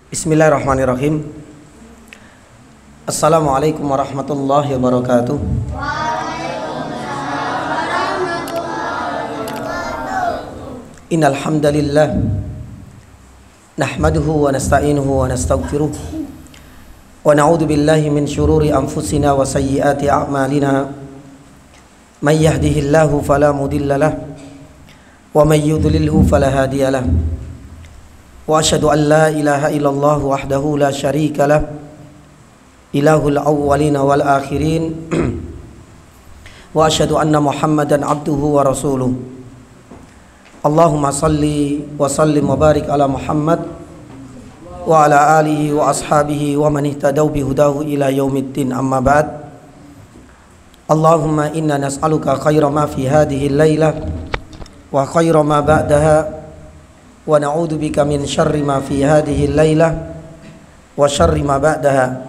Bismillahirrahmanirrahim. Assalamualaikum warahmatullahi wabarakatuh. Innal hamdalillah nahmaduhu wa nasta'inuhu wa nastaghfiruh wa na'udzu billahi min shururi anfusina wa sayyiati a'malina. May yahdihillahu fala mudilla lahu wa may yudlilhu fala hadiya lahu. Wa asyhadu an la ilaha illallah wahdahu la syarika lah, ilahul awwalina wal akhirin. Wa asyhadu anna Muhammadan abduhu wa rasuluh. Allahumma salli wa sallim wa barik ala Muhammad wa ala alihi wa ashabihi wa man ihtadaw bihudahu ila yaumiddin, amma ba'd. Allahumma inna nas'aluka khaira ma fi hadhihi al-lailah wa khaira ma ba'daha wa na'udzu bika min syarri ma fi hadhihi al-lailah wa syarri ma ba'daha.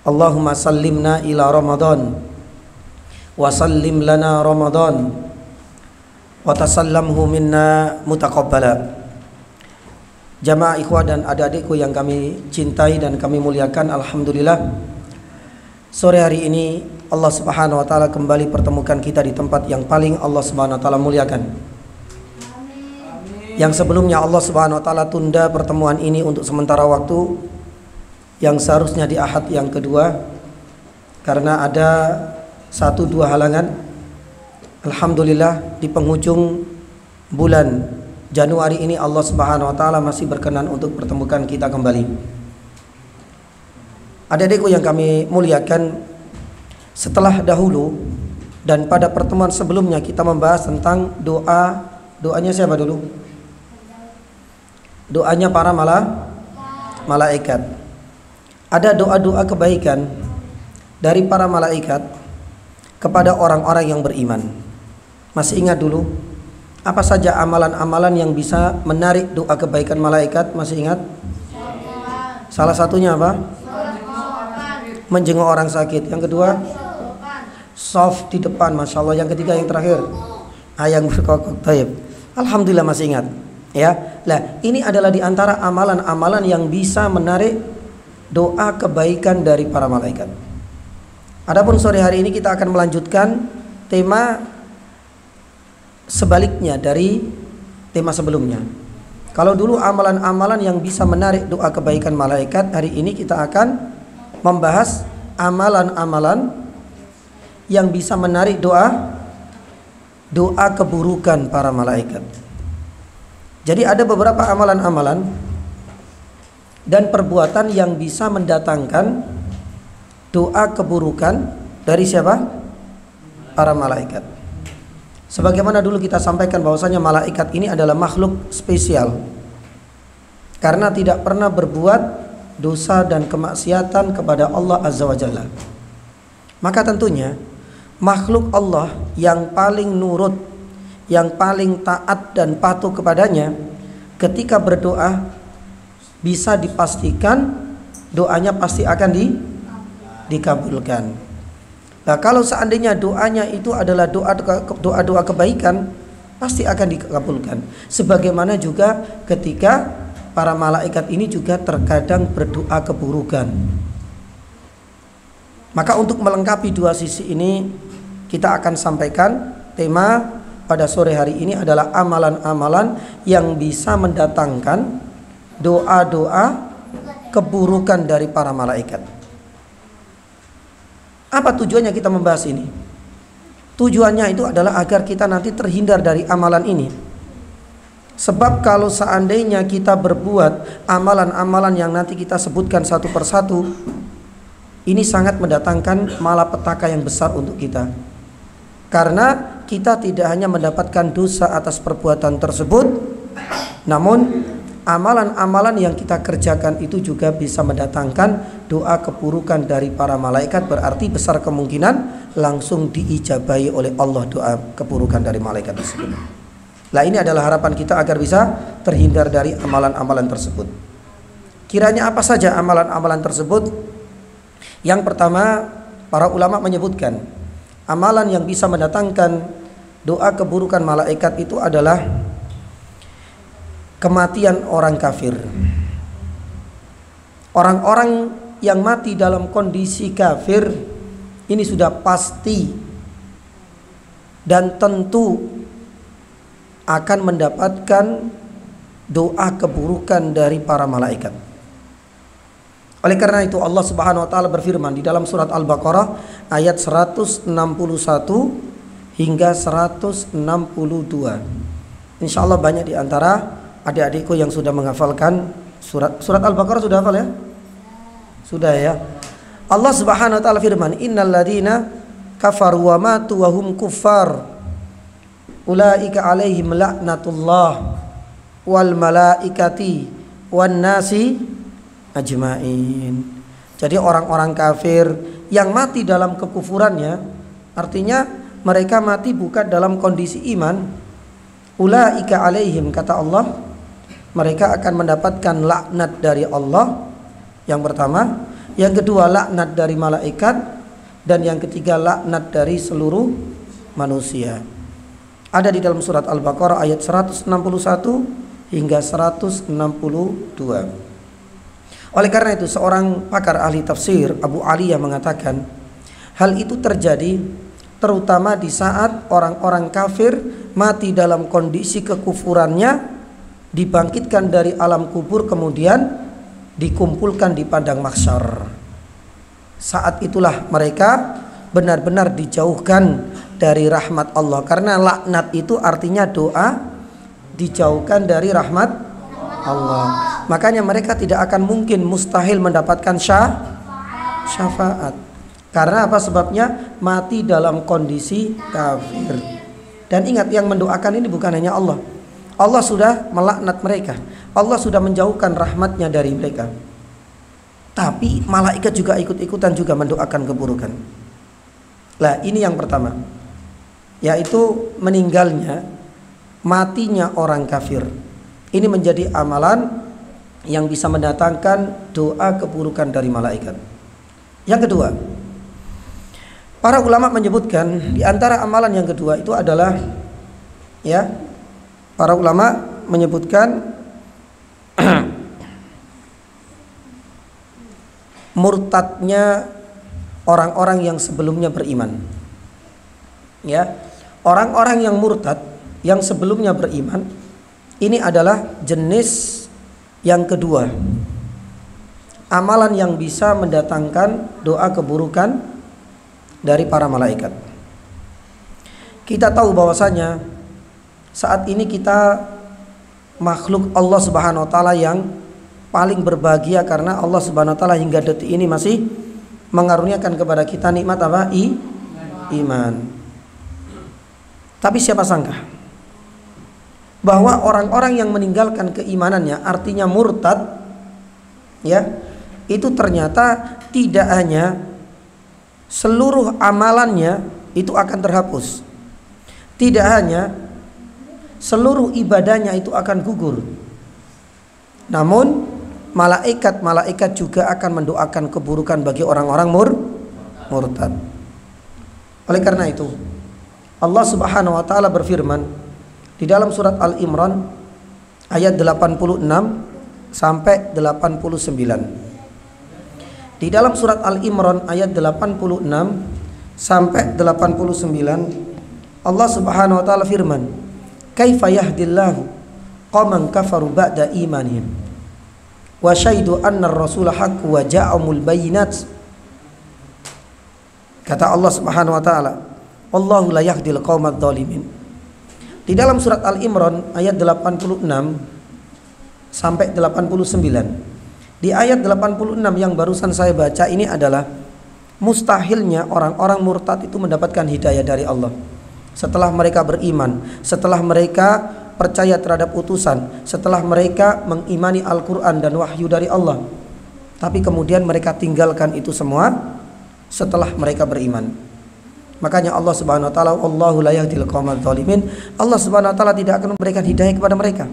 Allahumma sallimna ila Ramadan wa sallim lana Ramadan wa tasallamhu minna mutaqabbala. Jamaah ikhwah dan adik-adikku yang kami cintai dan kami muliakan, alhamdulillah sore hari ini Allah Subhanahu wa taala kembali pertemukan kita di tempat yang paling Allah Subhanahu wa taala muliakan. Yang sebelumnya Allah Subhanahu wa taala tunda pertemuan ini untuk sementara waktu, yang seharusnya di Ahad yang kedua, karena ada 1-2 halangan. Alhamdulillah di penghujung bulan Januari ini Allah Subhanahu wa taala masih berkenan untuk pertemukan kita kembali. Adik-adikku yang kami muliakan, setelah dahulu dan pada pertemuan sebelumnya kita membahas tentang doanya siapa dulu? Doanya para malaikat. Ada doa-doa kebaikan dari para malaikat kepada orang-orang yang beriman. Masih ingat dulu apa saja amalan-amalan yang bisa menarik doa kebaikan malaikat? Masih ingat? Salah satunya apa? Menjenguk orang sakit. Yang kedua, soft di depan, masya Allah. Yang ketiga, yang terakhir, ayang berkokok. Taib. Alhamdulillah masih ingat. Ya, lah ini adalah diantara amalan-amalan yang bisa menarik doa kebaikan dari para malaikat. Adapun sore hari ini kita akan melanjutkan tema sebaliknya dari tema sebelumnya. Kalau dulu amalan-amalan yang bisa menarik doa kebaikan malaikat, hari ini kita akan membahas amalan-amalan yang bisa menarik doa keburukan para malaikat. Jadi ada beberapa amalan-amalan dan perbuatan yang bisa mendatangkan doa keburukan dari siapa? Para malaikat. Sebagaimana dulu kita sampaikan bahwasanya malaikat ini adalah makhluk spesial, karena tidak pernah berbuat dosa dan kemaksiatan kepada Allah Azza wa Jalla. Maka tentunya makhluk Allah yang paling nurut, yang paling taat dan patuh kepadanya, ketika berdoa bisa dipastikan doanya pasti akan dikabulkan. Nah, kalau seandainya doanya itu adalah doa kebaikan, pasti akan dikabulkan. Sebagaimana juga ketika para malaikat ini juga terkadang berdoa keburukan. Maka untuk melengkapi dua sisi ini, kita akan sampaikan tema pada sore hari ini adalah amalan-amalan yang bisa mendatangkan doa-doa keburukan dari para malaikat. Apa tujuannya kita membahas ini? Tujuannya itu adalah agar kita nanti terhindar dari amalan ini. Sebab kalau seandainya kita berbuat amalan-amalan yang nanti kita sebutkan satu persatu, ini sangat mendatangkan malapetaka yang besar untuk kita. Karena kita tidak hanya mendapatkan dosa atas perbuatan tersebut, namun amalan-amalan yang kita kerjakan itu juga bisa mendatangkan doa keburukan dari para malaikat. Berarti besar kemungkinan langsung diijabahi oleh Allah doa keburukan dari malaikat tersebut. Nah, ini adalah harapan kita agar bisa terhindar dari amalan-amalan tersebut. Kiranya apa saja amalan-amalan tersebut? Yang pertama, para ulama menyebutkan amalan yang bisa mendatangkan doa keburukan malaikat itu adalah kematian orang kafir. Orang-orang yang mati dalam kondisi kafir ini sudah pasti dan tentu akan mendapatkan doa keburukan dari para malaikat. Oleh karena itu Allah Subhanahu wa taala berfirman di dalam surat Al-Baqarah ayat 161 hingga 162. Insyaallah banyak di antara adik-adikku yang sudah menghafalkan surat Al-Baqarah. Sudah hafal ya? Sudah ya. Allah Subhanahu wa taala firman, "Innal ladzina kafaru wa matu wa hum kuffar ulaika alaihim laknatullah wal malaikati wan nasi ajmain." Jadi orang-orang kafir yang mati dalam kekufurannya, artinya mereka mati bukan dalam kondisi iman, ulaika alaihim, kata Allah, mereka akan mendapatkan laknat dari Allah. Yang pertama, yang kedua laknat dari malaikat, dan yang ketiga laknat dari seluruh manusia. Ada di dalam surat Al-Baqarah ayat 161 hingga 162. Oleh karena itu seorang pakar ahli tafsir, Abu Aliyah, mengatakan hal itu terjadi terutama di saat orang-orang kafir mati dalam kondisi kekufurannya, dibangkitkan dari alam kubur, kemudian dikumpulkan di padang mahsyar. Saat itulah mereka benar-benar dijauhkan dari rahmat Allah, karena laknat itu artinya doa, dijauhkan dari rahmat Allah. Makanya mereka tidak akan mungkin, mustahil mendapatkan syafaat. Karena apa sebabnya? Mati dalam kondisi kafir. Dan ingat, yang mendoakan ini bukan hanya Allah. Allah sudah melaknat mereka, Allah sudah menjauhkan rahmatnya dari mereka. Tapi malaikat juga ikut-ikutan juga mendoakan keburukan. Lah ini yang pertama, yaitu meninggalnya, matinya orang kafir. Ini menjadi amalan yang bisa mendatangkan doa keburukan dari malaikat. Yang kedua, para ulama menyebutkan di antara amalan yang kedua itu adalah, ya, para ulama menyebutkan murtadnya orang-orang yang sebelumnya beriman. Ya, orang-orang yang murtad yang sebelumnya beriman, ini adalah jenis yang kedua, amalan yang bisa mendatangkan doa keburukan dari para malaikat. Kita tahu bahwasanya saat ini kita makhluk Allah Subhanahu wa taala yang paling berbahagia, karena Allah Subhanahu wa taala hingga detik ini masih mengaruniakan kepada kita nikmat apa? Iman. Tapi siapa sangka bahwa orang-orang yang meninggalkan keimanannya, artinya murtad, ya, itu ternyata tidak hanya seluruh amalannya itu akan terhapus, tidak hanya seluruh ibadahnya itu akan gugur, namun malaikat juga akan mendoakan keburukan bagi orang-orang murtad. Oleh karena itu Allah Subhanahu wa taala berfirman di dalam surat Al-Imran ayat 86 sampai 89. Di dalam surat Al-Imran ayat 86 sampai 89 Allah Subhanahu wa taala firman, "Kaifa yahdillahu qauman kafaru ba'da imanihim wa syaidu anna ar-rasula haqqu wa ja'amul bayyinat." Kata Allah Subhanahu wa taala, "Wallahu la yahdil qaumadz dzalimin." Di dalam surat Al-Imran ayat 86 sampai 89. Di ayat 86 yang barusan saya baca ini adalah mustahilnya orang-orang murtad itu mendapatkan hidayah dari Allah. Setelah mereka beriman, setelah mereka percaya terhadap utusan, setelah mereka mengimani Al-Quran dan wahyu dari Allah, tapi kemudian mereka tinggalkan itu semua setelah mereka beriman. Makanya Allah Subhanahu wa taala, "Wallahu la yahdil qaumadz dzalimin." Allah Subhanahu wa taala tidak akan memberikan hidayah kepada mereka.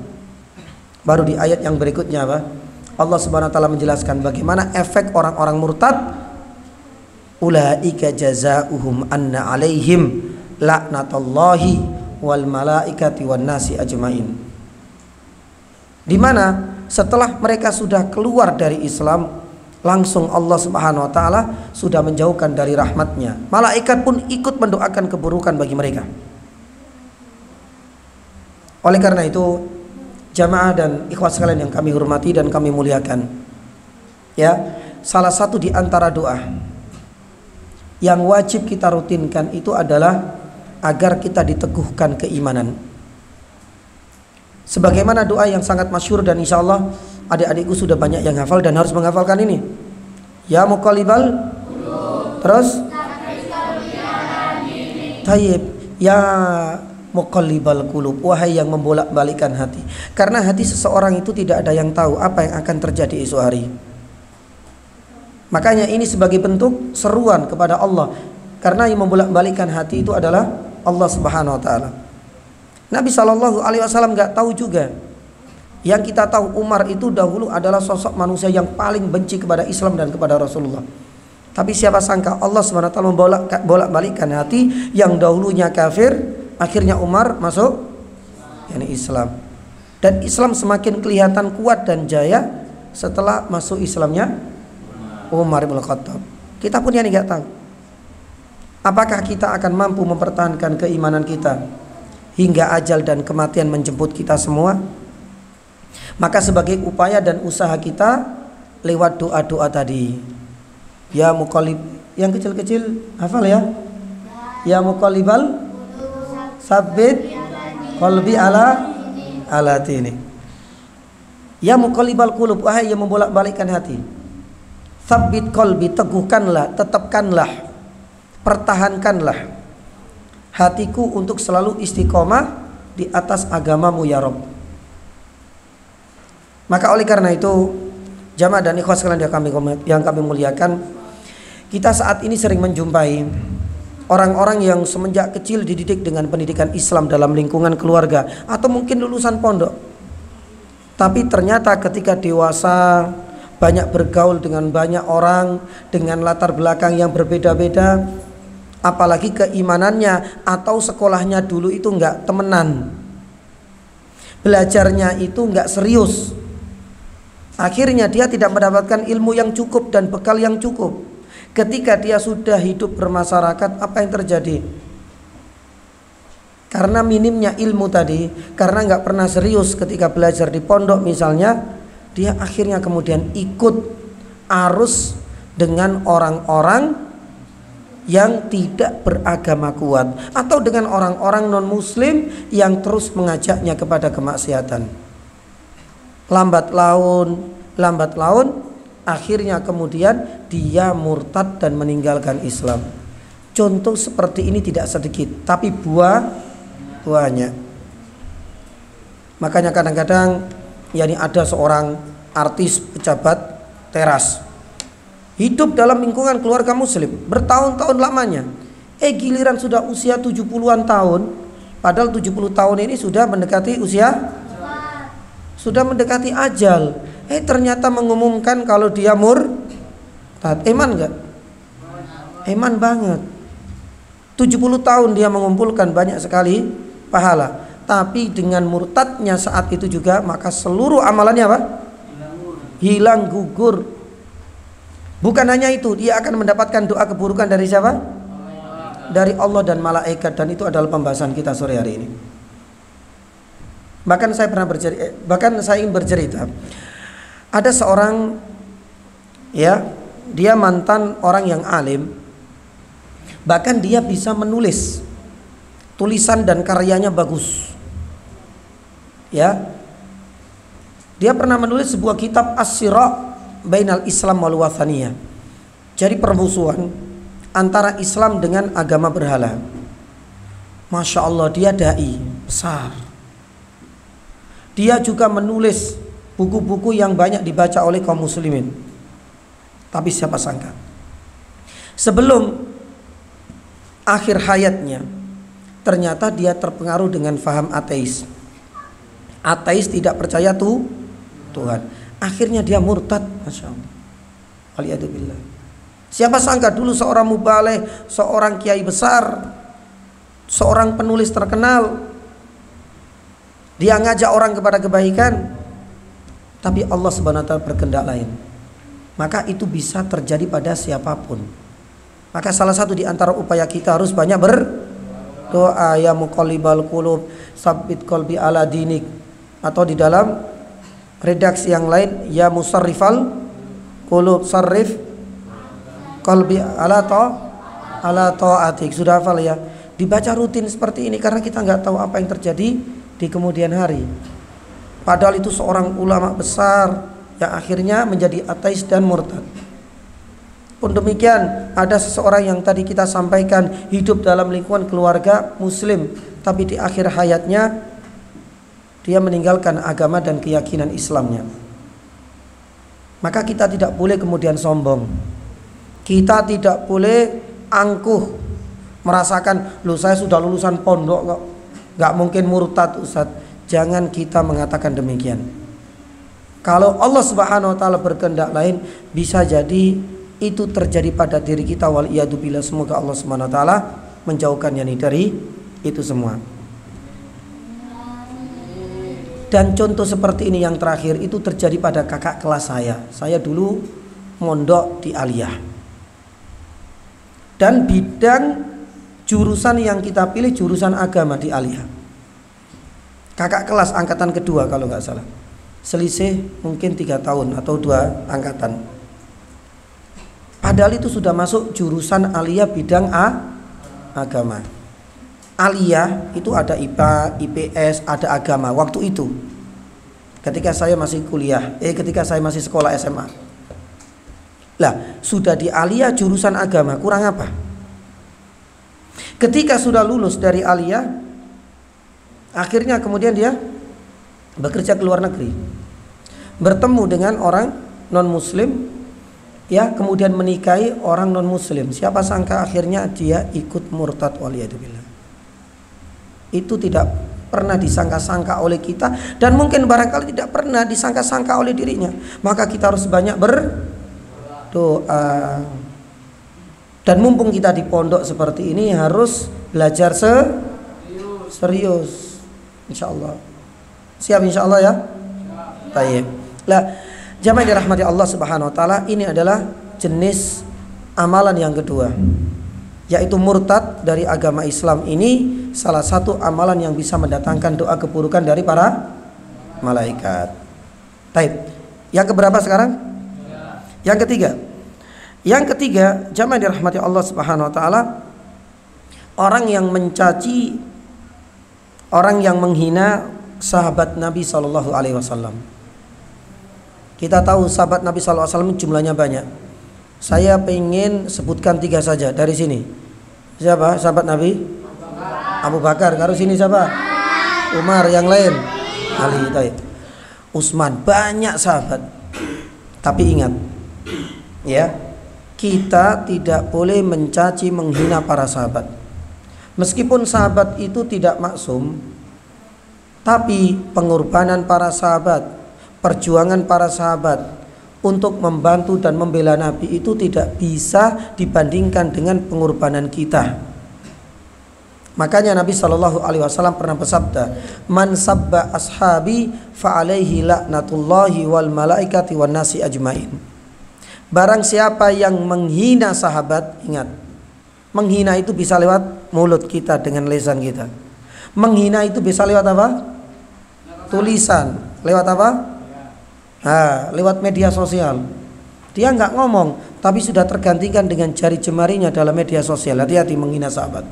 Baru di ayat yang berikutnya apa? Allah Subhanahu wa taala menjelaskan bagaimana efek orang-orang murtad. Ulaika jazaohum anna alaihim laknatullahi wal malaikati wan nasi ajmain. Di mana setelah mereka sudah keluar dari Islam, langsung Allah Subhanahu wa taala sudah menjauhkan dari rahmatnya. Malaikat pun ikut mendoakan keburukan bagi mereka. Oleh karena itu, jamaah dan ikhwas sekalian yang kami hormati dan kami muliakan, ya, salah satu di antara doa yang wajib kita rutinkan itu adalah agar kita diteguhkan keimanan. Sebagaimana doa yang sangat masyhur dan insya Allah adik-adikku sudah banyak yang hafal dan harus menghafalkan ini. Ya muqallibal, terus tayyib, ya muqallibal qulub, wahai yang membolak-balikkan hati. Karena hati seseorang itu tidak ada yang tahu apa yang akan terjadi esok hari. Makanya ini sebagai bentuk seruan kepada Allah, karena yang membolak-balikkan hati itu adalah Allah Subhanahu wa taala. Nabi SAW nggak tahu juga. Yang kita tahu, Umar itu dahulu adalah sosok manusia yang paling benci kepada Islam dan kepada Rasulullah. Tapi siapa sangka Allah Subhanahu wa taala membolak-balikkan hati yang dahulunya kafir, akhirnya Umar masuk Islam. Dan Islam semakin kelihatan kuat dan jaya setelah masuk Islamnya Umar bin Khattab. Kita pun yang nggak tahu. Apakah kita akan mampu mempertahankan keimanan kita hingga ajal dan kematian menjemput kita semua? Maka sebagai upaya dan usaha kita lewat doa-doa tadi. Ya muqallib, yang kecil-kecil hafal ya. Ya muqallibal sabbit qalbi ala dini. Ya muqallibal qulub, wahai yang membolak-balikkan hati. Sabbit qalbi, teguhkanlah, tetapkanlah, pertahankanlah hatiku untuk selalu istiqomah di atas agamamu ya Rabb. Maka oleh karena itu, jamaah dan ikhwas sekalian yang kami muliakan, kita saat ini sering menjumpai orang-orang yang semenjak kecil dididik dengan pendidikan Islam dalam lingkungan keluarga atau mungkin lulusan pondok, tapi ternyata ketika dewasa banyak bergaul dengan banyak orang dengan latar belakang yang berbeda-beda, apalagi keimanannya atau sekolahnya dulu itu enggak temenan, belajarnya itu enggak serius, akhirnya dia tidak mendapatkan ilmu yang cukup dan bekal yang cukup. Ketika dia sudah hidup bermasyarakat, apa yang terjadi? Karena minimnya ilmu tadi, karena enggak pernah serius ketika belajar di pondok misalnya, dia akhirnya kemudian ikut arus dengan orang-orang yang tidak beragama kuat atau dengan orang-orang non-muslim yang terus mengajaknya kepada kemaksiatan. Lambat laun akhirnya kemudian dia murtad dan meninggalkan Islam. Contoh seperti ini tidak sedikit, tapi buahnya. Makanya kadang-kadang ada seorang artis pejabat teras hidup dalam lingkungan keluarga muslim bertahun-tahun lamanya. Giliran sudah usia 70-an tahun, padahal 70 tahun ini sudah mendekati mendekati ajal. Ternyata mengumumkan kalau dia murtad. Iman enggak? Iman banget. 70 tahun dia mengumpulkan banyak sekali pahala, tapi dengan murtadnya saat itu juga maka seluruh amalannya apa? Hilang gugur. Bukan hanya itu, dia akan mendapatkan doa keburukan dari siapa? Dari Allah dan malaikat, dan itu adalah pembahasan kita sore hari ini. Bahkan saya ingin bercerita. Ada seorang dia mantan orang yang alim. Bahkan dia bisa menulis. Tulisan dan karyanya bagus. Dia pernah menulis sebuah kitab As-Sira' Bainal Islam wal Wathaniyah. Jadi permusuhan antara Islam dengan agama berhala. Masya Allah, dia dai besar. Dia juga menulis buku-buku yang banyak dibaca oleh kaum muslimin. Tapi siapa sangka, sebelum akhir hayatnya, ternyata dia terpengaruh dengan faham ateis. Ateis tidak percaya Tuhan. Akhirnya dia murtad, masya Allah. Waliyadzubillah. Siapa sangka dulu seorang mubaleh, seorang kiai besar, seorang penulis terkenal, dia ngajak orang kepada kebaikan, tapi Allah Subhanahu wa taala berkehendak lain. maka itu bisa terjadi pada siapapun. Maka salah satu di antara upaya kita harus banyak berdoa, ya muqallibal qulub tsabbit qalbi ala dinik, atau di dalam redaksi yang lain, ya musarrifal qulub sarrif qalbi ala taatik. Sudah hafal ya? Dibaca rutin seperti ini karena kita nggak tahu apa yang terjadi di kemudian hari. Padahal itu seorang ulama besar yang akhirnya menjadi ateis dan murtad. Pun demikian, ada seseorang yang tadi kita sampaikan hidup dalam lingkungan keluarga muslim, tapi di akhir hayatnya dia meninggalkan agama dan keyakinan Islamnya. Maka kita tidak boleh kemudian sombong. Kita tidak boleh angkuh, merasakan, loh saya sudah lulusan pondok kok, gak mungkin murtad Ustaz. Jangan kita mengatakan demikian. Kalau Allah Subhanahu wa taala berkehendak lain, bisa jadi itu terjadi pada diri kita, wal iyadu billah. Semoga Allah Subhanahu wa taala menjauhkannya dari itu semua. Dan contoh seperti ini yang terakhir itu terjadi pada kakak kelas saya. Saya dulu mondok di Aliyah. Dan bidang jurusan yang kita pilih jurusan agama di Aliyah. Kakak kelas angkatan kedua kalau nggak salah. Selisih mungkin 3 tahun atau 2 angkatan. Padahal itu sudah masuk jurusan Aliyah bidang agama. Aliyah itu ada IPA, IPS, ada agama waktu itu. Ketika saya masih kuliah, ketika saya masih sekolah SMA. Lah, sudah di Aliyah jurusan agama, kurang apa? Ketika sudah lulus dari Aliyah, akhirnya kemudian dia bekerja ke luar negeri. Bertemu dengan orang non-muslim, ya, kemudian menikahi orang non-muslim. Siapa sangka akhirnya dia ikut murtad, waliyadzubillah. Itu tidak pernah disangka-sangka oleh kita, dan mungkin barangkali tidak pernah disangka-sangka oleh dirinya. Maka kita harus banyak berdoa. Dan mumpung kita di pondok seperti ini, harus belajar serius. Insyaallah. Siap insyaallah ya? Baik. Lah, jamaah yang dirahmati Allah Subhanahu wa taala, ini adalah jenis amalan yang kedua, yaitu murtad dari agama Islam. Ini salah satu amalan yang bisa mendatangkan doa keburukan dari para malaikat. Baik. Yang keberapa sekarang? Yang ketiga. Yang ketiga, jamaah yang dirahmati Allah Subhanahu wa taala, orang yang mencaci, orang yang menghina sahabat Nabi sallallahu alaihi wasallam. Kita tahu sahabat Nabi SAW jumlahnya banyak. Saya pengen sebutkan 3 saja dari sini. Siapa sahabat Nabi? Abu Bakar. Kalau sini siapa? Umar. Yang lain? Ali. Utsman. Banyak sahabat. Tapi ingat, ya, kita tidak boleh mencaci, menghina para sahabat. Meskipun sahabat itu tidak maksum, tapi pengorbanan para sahabat, perjuangan para sahabat untuk membantu dan membela Nabi itu tidak bisa dibandingkan dengan pengorbanan kita. Makanya Nabi Shallallahu Alaihi Wasallam pernah bersabda, "Man sabba ashabi fa alaihi laknatullahi wal malaikati wan nasi ajmain." Barang siapa yang menghina sahabat, ingat, menghina itu bisa lewat mulut kita dengan lisan kita. Menghina itu bisa lewat apa? Tulisan. Lewat apa? Lewat media sosial. Dia nggak ngomong, tapi sudah tergantikan dengan jari jemarinya dalam media sosial. Hati-hati menghina sahabat.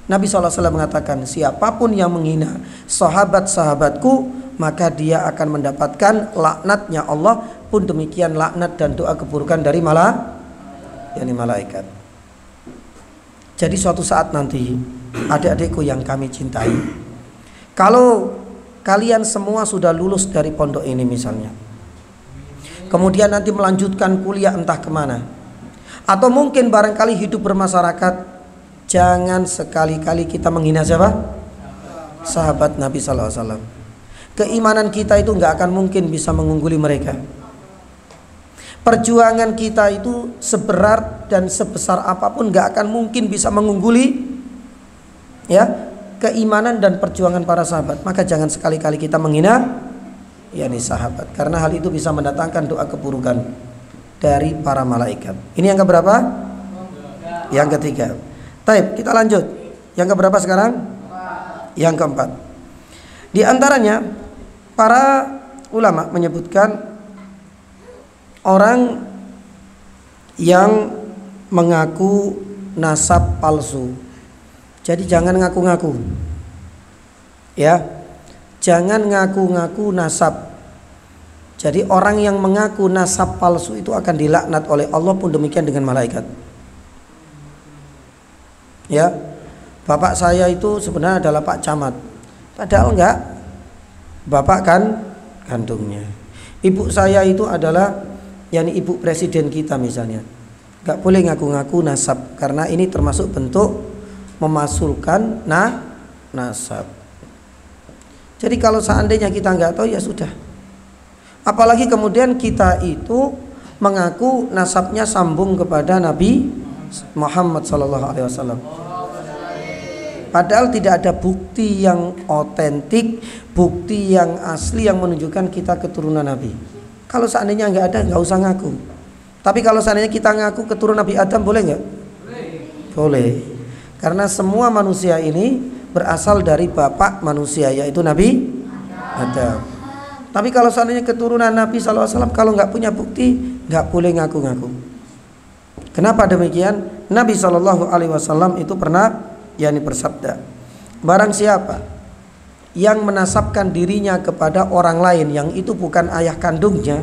Nabi SAW mengatakan, siapapun yang menghina sahabat-sahabatku, maka dia akan mendapatkan laknatnya Allah. Pun demikian laknat dan doa keburukan dari malaikat. Jadi suatu saat nanti, adik-adikku yang kami cintai, kalau kalian semua sudah lulus dari pondok ini misalnya, kemudian nanti melanjutkan kuliah entah kemana, atau mungkin barangkali hidup bermasyarakat, jangan sekali-kali kita menghina siapa? Sahabat Nabi SAW. Keimanan kita itu nggak akan mungkin bisa mengungguli mereka. Perjuangan kita itu seberat dan sebesar apapun nggak akan mungkin bisa mengungguli, ya, keimanan dan perjuangan para sahabat. Maka jangan sekali-kali kita menghina yakni sahabat, karena hal itu bisa mendatangkan doa keburukan. dari para malaikat. Ini yang keberapa? Yang ketiga. Taib, kita lanjut. Yang keberapa sekarang? Yang keempat. Di antaranya para ulama menyebutkan orang yang mengaku nasab palsu. Jadi jangan ngaku-ngaku. Ya. Jangan ngaku-ngaku nasab. Jadi orang yang mengaku nasab palsu itu akan dilaknat oleh Allah, pun demikian dengan malaikat. Ya. Bapak saya itu sebenarnya adalah Pak Camat. Padahal enggak. Bapak kan kandungnya. Ibu saya itu adalah ibu presiden kita misalnya. Enggak boleh ngaku-ngaku nasab, karena ini termasuk bentuk memasukkan nasab. Jadi kalau seandainya kita enggak tahu, ya sudah. Apalagi kemudian kita itu mengaku nasabnya sambung kepada Nabi Muhammad SAW. Padahal tidak ada bukti yang otentik, bukti yang asli yang menunjukkan kita keturunan Nabi. Kalau seandainya nggak ada, nggak usah ngaku. Tapi kalau seandainya kita ngaku keturunan Nabi Adam, boleh nggak? Boleh. Karena semua manusia ini berasal dari bapak manusia, yaitu Nabi Adam. Tapi kalau seandainya keturunan Nabi SAW, kalau nggak punya bukti, nggak boleh ngaku-ngaku. Kenapa demikian? Nabi SAW itu pernah bersabda, barang siapa yang menasabkan dirinya kepada orang lain yang itu bukan ayah kandungnya,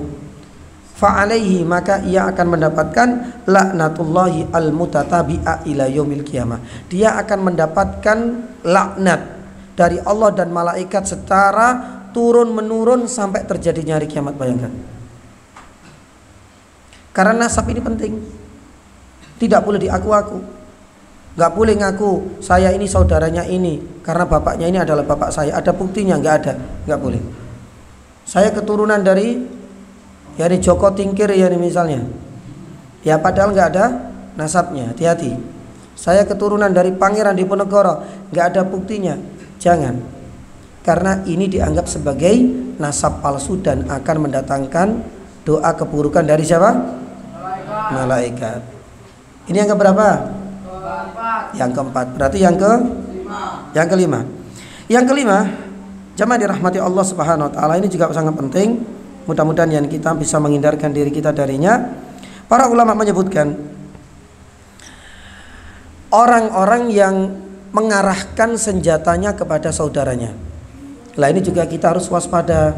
fa'alaihi, maka ia akan mendapatkan laknatullahi al-mutatabi'a ila yaumil qiyamah. Dia akan mendapatkan laknat dari Allah dan malaikat secara turun menurun sampai terjadinya hari kiamat. Bayangkan. Karena nasab ini penting. Tidak boleh diaku-aku. Gak boleh ngaku saya ini saudaranya ini karena bapaknya ini adalah bapak saya. Ada buktinya? Gak ada. Gak boleh. Saya keturunan dari Joko Tingkir misalnya. Ya padahal gak ada nasabnya. Hati-hati. Saya keturunan dari Pangeran Diponegoro. Gak ada buktinya. Jangan. Karena ini dianggap sebagai nasab palsu dan akan mendatangkan doa keburukan dari siapa? Malaikat. Ini yang keberapa? Yang keempat. Berarti yang kelima. Yang kelima, jamaah dirahmati Allah Subhanahu wa taala, ini juga sangat penting. Mudah-mudahan yang kita bisa menghindarkan diri kita darinya. Para ulama menyebutkan orang-orang yang mengarahkan senjatanya kepada saudaranya. Lah ini juga kita harus waspada.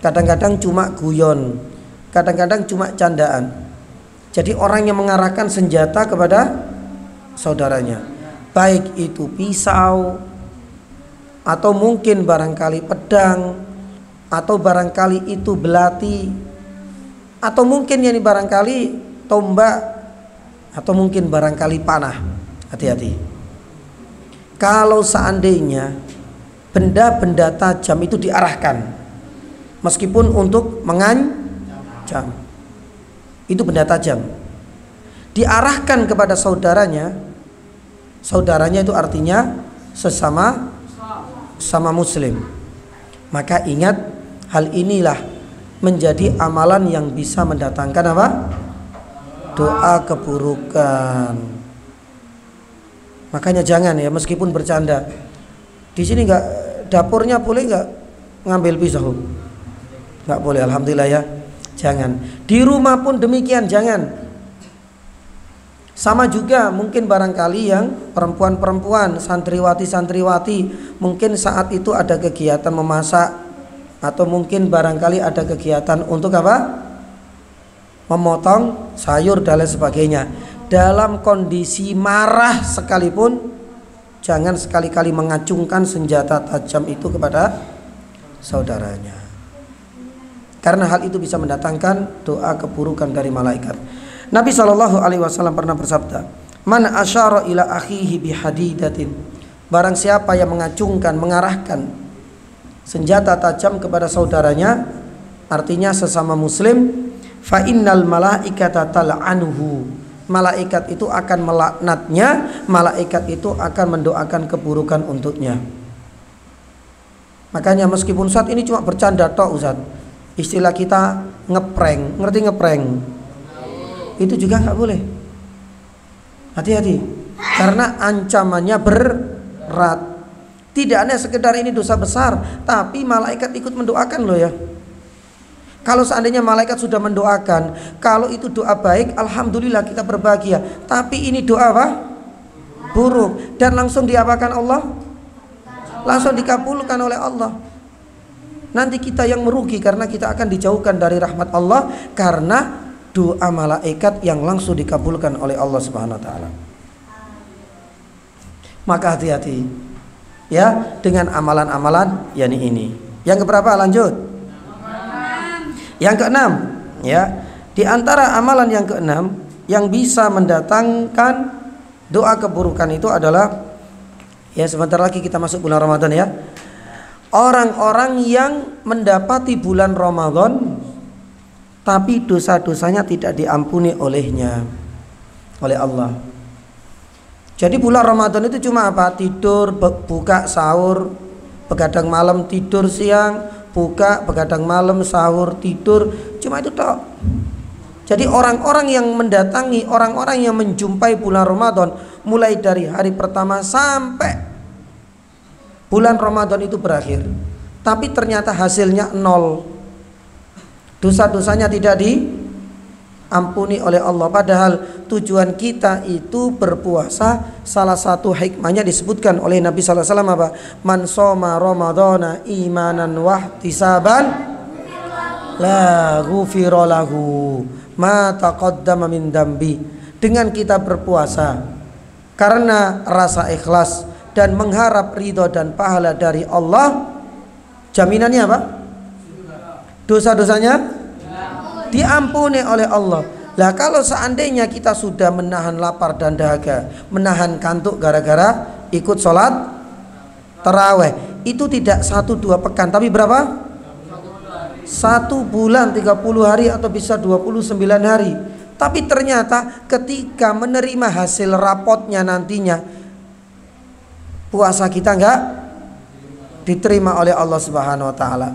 Kadang-kadang cuma guyon, kadang-kadang cuma candaan. Jadi orang yang mengarahkan senjata kepada saudaranya, baik itu pisau atau mungkin barangkali pedang, atau barangkali itu belati, atau mungkin barangkali tombak, atau mungkin barangkali panah. Hati-hati. Kalau seandainya benda-benda tajam itu diarahkan, meskipun untuk mengancam, itu benda tajam, diarahkan kepada saudaranya itu artinya sesama muslim. Maka ingat, hal inilah menjadi amalan yang bisa mendatangkan apa? Doa keburukan. Makanya jangan ya, meskipun bercanda. Di sini nggak, dapurnya boleh nggak ngambil pisau? Nggak boleh, alhamdulillah ya. Jangan. Di rumah pun demikian, jangan. Sama juga mungkin barangkali yang perempuan-perempuan, santriwati-santriwati, mungkin saat itu ada kegiatan memasak, atau mungkin barangkali ada kegiatan untuk apa? Memotong sayur dan lain sebagainya. Dalam kondisi marah sekalipun, jangan sekali-kali mengacungkan senjata tajam itu kepada saudaranya. Karena hal itu bisa mendatangkan doa keburukan dari malaikat. Nabi SAW pernah bersabda, man asyara ila akhihi bihadidatin, barang siapa yang mengacungkan, mengarahkan senjata tajam kepada saudaranya, artinya sesama muslim, fa innal malaikata tal'anuhu, malaikat itu akan melaknatnya, malaikat itu akan mendoakan keburukan untuknya. Makanya meskipun saat ini cuma bercanda tok Ustaz, istilah kita ngeprank, ngerti ngeprank? itu juga nggak boleh. Hati-hati, karena ancamannya berat. Tidak hanya sekedar ini dosa besar, tapi malaikat ikut mendoakan loh ya. Kalau seandainya malaikat sudah mendoakan, kalau itu doa baik, alhamdulillah kita berbahagia. Tapi ini doa apa? Buruk, dan langsung diapakan Allah? Langsung dikabulkan oleh Allah. Nanti kita yang merugi karena kita akan dijauhkan dari rahmat Allah karena doa malaikat yang langsung dikabulkan oleh Allah Subhanahu wa taala. Maka hati-hati ya dengan amalan-amalan yakni ini. Yang keberapa? Lanjut. Yang keenam, ya. Di antara amalan yang keenam yang bisa mendatangkan doa keburukan itu adalah, ya sebentar lagi kita masuk bulan Ramadan ya. Orang-orang yang mendapati bulan Ramadan tapi dosa-dosanya tidak diampuni olehnya, oleh Allah. Jadi bulan Ramadan itu cuma apa? Tidur, buka, sahur, begadang malam, tidur siang, buka, begadang malam, sahur, tidur, cuma itu toh. Jadi orang-orang yang mendatangi, orang-orang yang menjumpai bulan Ramadan mulai dari hari pertama sampai bulan Ramadan itu berakhir, tapi ternyata hasilnya nol. Dosa-dosanya tidak diampuni oleh Allah. Padahal tujuan kita itu berpuasa, salah satu hikmahnya disebutkan oleh Nabi sallallahu alaihi wasallam apa? Man shoma ramadhana imanan wahtisaban la ghufira lahu ma taqaddama min dambi. Dengan kita berpuasa karena rasa ikhlas dan mengharap ridho dan pahala dari Allah, jaminannya apa? Dosa-dosanya diampuni oleh Allah. Lah kalau seandainya kita sudah menahan lapar dan dahaga, menahan kantuk gara-gara ikut sholat taraweh, itu tidak 1-2 pekan, tapi berapa? 1 bulan 30 hari atau bisa 29 hari. Tapi ternyata ketika menerima hasil rapotnya nantinya, puasa kita enggak diterima oleh Allah Subhanahu wa taala.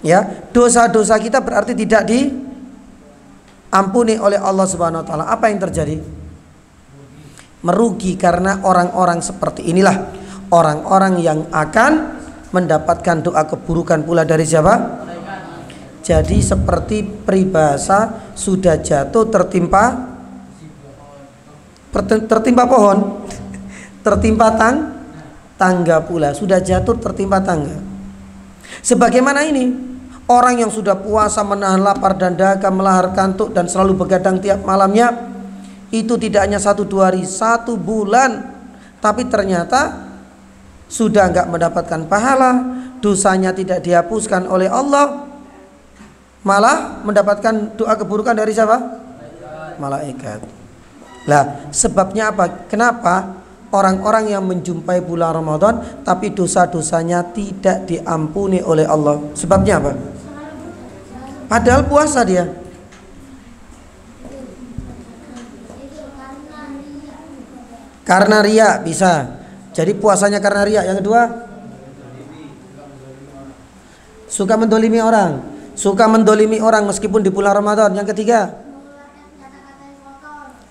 Ya, dosa-dosa kita berarti tidak diampuni oleh Allah Subhanahu wa taala. Apa yang terjadi? Merugi, karena orang-orang seperti inilah orang-orang yang akan mendapatkan doa keburukan pula dari siapa? Jadi seperti peribahasa, sudah jatuh tertimpa pohon, tertimpa tangga pula. Sudah jatuh tertimpa tangga. Sebagaimana ini, orang yang sudah puasa, menahan lapar dan dahaga, melahar kantuk dan selalu begadang tiap malamnya, itu tidak hanya 1-2 hari, 1 bulan, tapi ternyata sudah enggak mendapatkan pahala, dosanya tidak dihapuskan oleh Allah, malah mendapatkan doa keburukan dari siapa? Malaikat. Lah, sebabnya apa? Kenapa orang-orang yang menjumpai bulan Ramadan tapi dosa-dosanya tidak diampuni oleh Allah? Sebabnya apa? Padahal puasa dia. Karena riya bisa. Jadi puasanya karena riya. Yang kedua, suka mendolimi orang. Suka mendolimi orang meskipun di bulan Ramadan. Yang ketiga,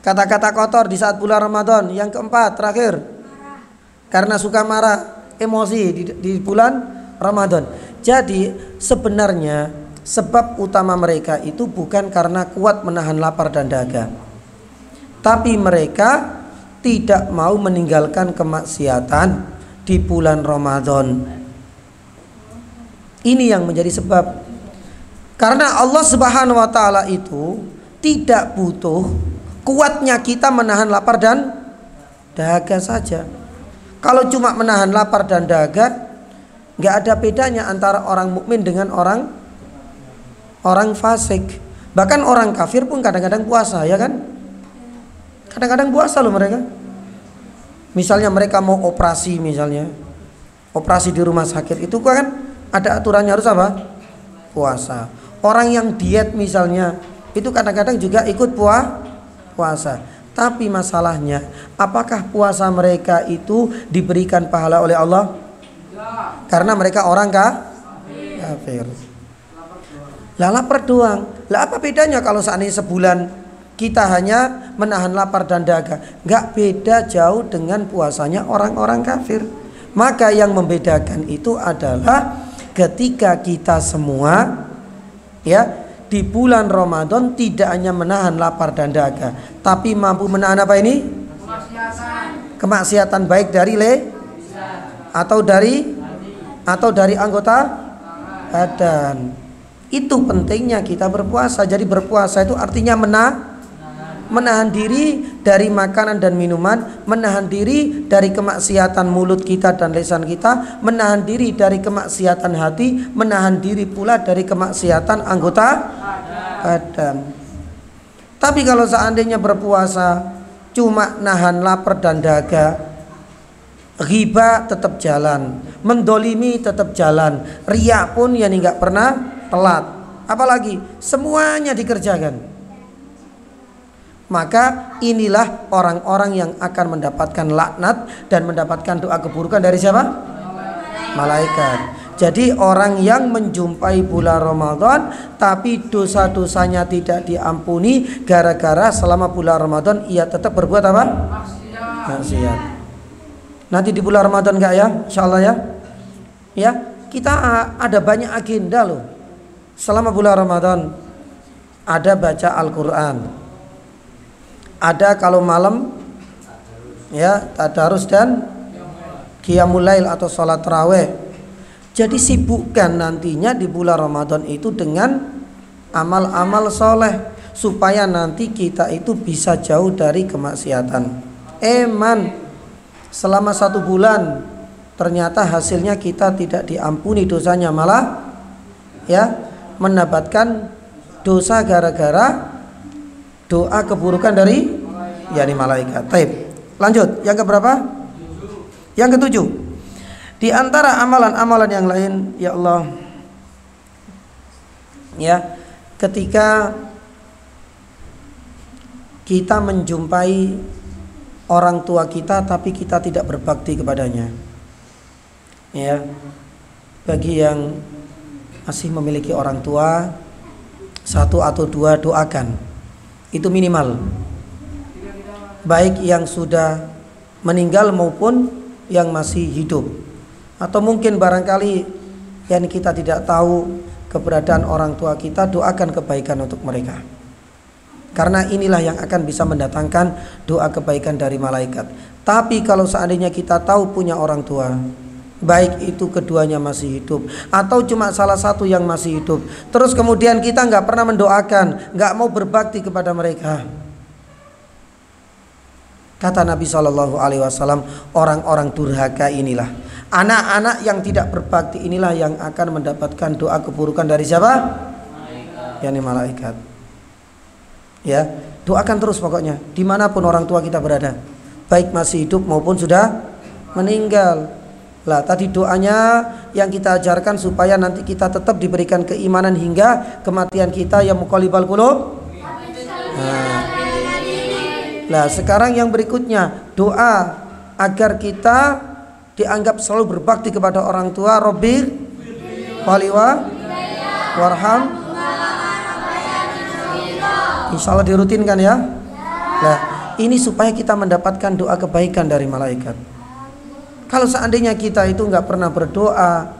kata-kata kotor di saat bulan Ramadan. Yang keempat, terakhir, karena suka marah, emosi di bulan Ramadan. Jadi sebenarnya sebab utama mereka itu bukan karena kuat menahan lapar dan dahaga, tapi mereka tidak mau meninggalkan kemaksiatan di bulan Ramadan. Ini yang menjadi sebab. Karena Allah Subhanahu wa taala itu tidak butuh kuatnya kita menahan lapar dan dahaga saja. Kalau cuma menahan lapar dan dahaga, nggak ada bedanya antara orang mukmin dengan orang fasik. Bahkan orang kafir pun kadang-kadang puasa, ya kan? Kadang-kadang puasa loh mereka. Misalnya mereka mau operasi, misalnya operasi di rumah sakit, itu kan ada aturannya, harus apa? Puasa. Orang yang diet misalnya, itu kadang-kadang juga ikut puasa. Tapi masalahnya, apakah puasa mereka itu diberikan pahala oleh Allah? Karena mereka orang kafir. Lah lapar doang. Lah apa bedanya kalau seandainya sebulan kita hanya menahan lapar dan dahaga? Nggak beda jauh dengan puasanya orang-orang kafir. Maka yang membedakan itu adalah ketika kita semua ya di bulan Ramadan tidak hanya menahan lapar dan dahaga, tapi mampu menahan apa ini? Kemaksiatan baik dari atau dari anggota badan. Itu pentingnya kita berpuasa. Jadi berpuasa itu artinya menahan diri dari makanan dan minuman, menahan diri dari kemaksiatan mulut kita dan lisan kita, menahan diri dari kemaksiatan hati, menahan diri pula dari kemaksiatan anggota badan. Tapi kalau seandainya berpuasa cuma nahan lapar dan dahaga, ghibah tetap jalan, mendolimi tetap jalan, riya pun ya nggak pernah telat, apalagi semuanya dikerjakan, maka inilah orang-orang yang akan mendapatkan laknat dan mendapatkan doa keburukan dari siapa? Malaikat. Jadi orang yang menjumpai bulan Ramadan tapi dosa-dosanya tidak diampuni gara-gara selama bulan Ramadan ia tetap berbuat apa? Maksiat. Nanti di bulan Ramadan enggak ya? Insyaallah ya. Ya, kita ada banyak agenda loh. Selama bulan Ramadan ada baca Al-Qur'an. Ada kalau malam ya tadarus dan qiyamul lail atau salat tarawih. Jadi sibukkan nantinya di bulan Ramadan itu dengan amal-amal soleh supaya nanti kita itu bisa jauh dari kemaksiatan. Eman selama 1 bulan ternyata hasilnya kita tidak diampuni dosanya, malah ya mendapatkan dosa gara-gara doa keburukan dari yakni malaikat. Taib. Lanjut, yang keberapa? Yang ketujuh. Di antara amalan-amalan yang lain, ya Allah, ya, ketika kita menjumpai orang tua kita tapi kita tidak berbakti kepadanya, ya, bagi yang masih memiliki orang tua, 1 atau 2 doakan, itu minimal, baik yang sudah meninggal maupun yang masih hidup. Atau mungkin barangkali yang kita tidak tahu keberadaan orang tua kita, doakan kebaikan untuk mereka, karena inilah yang akan bisa mendatangkan doa kebaikan dari malaikat. Tapi kalau seandainya kita tahu punya orang tua, baik itu keduanya masih hidup atau cuma salah satu yang masih hidup, terus kemudian kita nggak pernah mendoakan, nggak mau berbakti kepada mereka, kata Nabi SAW, orang-orang durhaka inilah, anak-anak yang tidak berbakti inilah yang akan mendapatkan doa keburukan dari siapa? yakni malaikat. Ya, doakan terus pokoknya dimanapun orang tua kita berada, baik masih hidup maupun sudah meninggal. Lah tadi doanya yang kita ajarkan supaya nanti kita tetap diberikan keimanan hingga kematian kita, ya muqallibal qulub. Nah, sekarang yang berikutnya, doa agar kita dianggap selalu berbakti kepada orang tua. Robbi waliwa warham. Insyaallah dirutinkan ya. Nah, ini supaya kita mendapatkan doa kebaikan dari malaikat. Kalau seandainya kita itu nggak pernah berdoa,